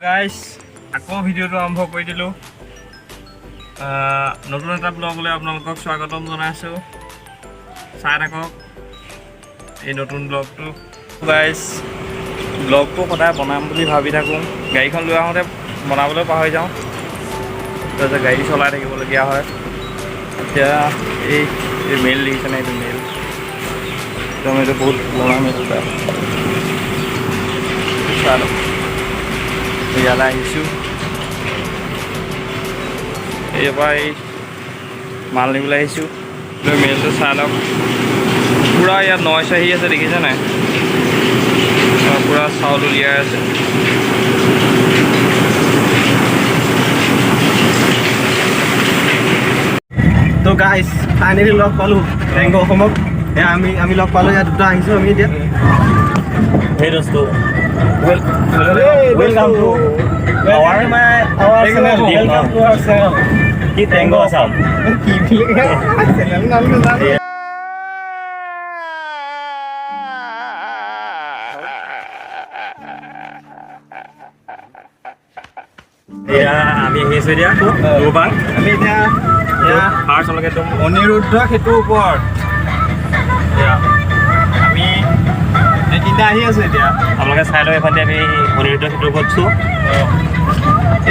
Guys আকৌ ভিডিওটো আৰম্ভ কৰি দিলোঁ নতুন এটা ব্লগলৈ আপোনালোকক স্বাগতম জনাইছোঁ চাই থাকক এই নতুন ব্লগটো গাইস ব্লগটো সদায় বনাম বুলি ভাবি থাকোঁ গাড়ীখন লৈ আহোঁতে বনাবলৈ পাহৰি যাওঁ তাৰপিছত গাড়ী চলাই থাকিবলগীয়া হয় এতিয়া এই মেইল দেখিছেনে এইটো মেইল একদম এইটো বহুত পুৰণা মেইল এটা চাই লওক ইয়ালৈ আহিছোঁ এইবাৰ এই মাল নিবলৈ আহিছোঁ মেইলটো চাই লওক পূৰা ইয়াত নইজ আহি আছে দেখিছে নাই পূৰা চাউল উলিয়াই আছে তো গাইস ফাইনেলি লগ পালোঁ টেংগো অসমক আমি লগ পালোঁ ইয়াত দুটা আহিছোঁ আমি এতিয়া Hey dosto, welcome to our channel. Welcome to our channel. Ki Tango AXOM. Channel নাম নাজানো এয়া আমি আহিছোঁ এতিয়া দুবাৰ আমি এতিয়া ফাৰ্ষ্টলৈকে একদম অনিৰুদ্ধ সেতুৰ ওপৰত আমি তিনিটা আহি আছোঁ এতিয়া আপোনালোকে চাই লওক এইফালে আমি অনিৰুদ্ধ সেতুৰ ওপৰত চোঁ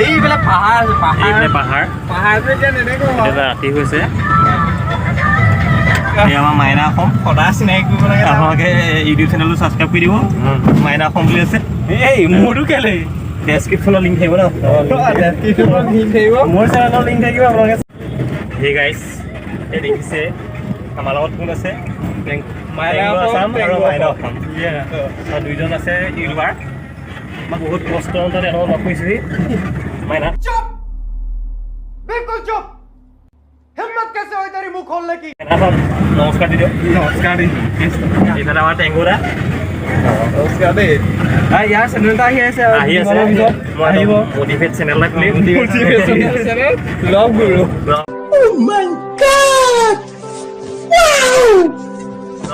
এইবিলাক পাহাৰ আছে এইফালে পাহাৰ পাহাৰটো এতিয়া নেদেখোঁ এতিয়া ৰাতি হৈছে এই আমাৰ মাইনা অসম সদায় চিনাকি কৰিব লাগে আপোনালোকে ইউটিউব চেনেলটো ছাবস্ক্ৰাইব কৰি দিব মাইনা অসম বুলি আছে এই মোৰটো কেলে ডেছক্ৰিপশ্যনৰ লিংক থাকিব ন মোৰ চেনেলৰ লিংক থাকিব আপোনালোকে হে গাইছ এই দেখিছে আমাৰ লগত কোন আছে মাইনা AXOM আৰু মাইনা অসম অসম দুইজন আছে ইউটিউবাৰ মই বহুত কষ্ট অনুযায়ী এনেকৈ লগ কৰিছোঁ মাইনা चुप बिल्कुल चुप हिम्मत कैसे हुई तेरी मुंह खोलने की নমস্কাৰ দি দিয়ক নমস্কাৰ এইফালে আমাৰ টেংগুৰা নমস্কাৰ দেই ইয়াৰ চেনেল এটা আহি আছে আহি আছে মই আহিব মটিভেট চেনেল এটা খুলিম লগ গুৰু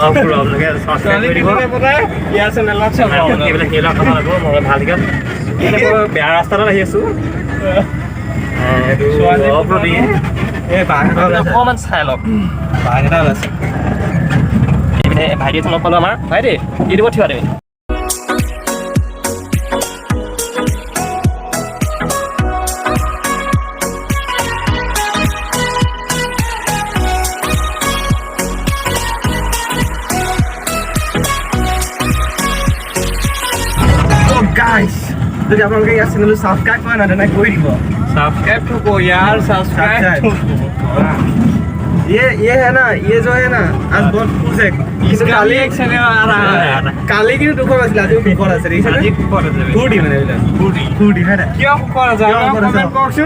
আপোনালোকে ছাবস্ক্ৰাইব কৰি দিব ইয়াৰ চেনেলত চাব এইবিলাক সেইবিলাক কথা লাগিব মই ভালকৈ বেয়া ৰাস্তাত আহি আছোঁ এই বাঘ অকণমান চাই লওক বাঘ এটা ওলাইছে এইপিনে ভাইটি এজন লগ পালোঁ আমাৰ ভাইটি ইউটিউবত থিয় তুমি গাইস যদি আপোনালোকে ইয়াৰ চেনেলটো ছাবস্ক্ৰাইব কৰে না তেনে কৰি দিব सब्सक्राइब ठोको यार सब्सक्राइब ये है ना ये जो है ना आज बहुत खुश है इसका भी एक चैनल आ रहा है काली की दुखर আছিল আজি দুখৰ আছে ৰিছে আজি দুখৰ আছে ফুডি মানে ফুডি ফুডি হয় না কিয় দুখৰ আছে কমেন্ট বক্স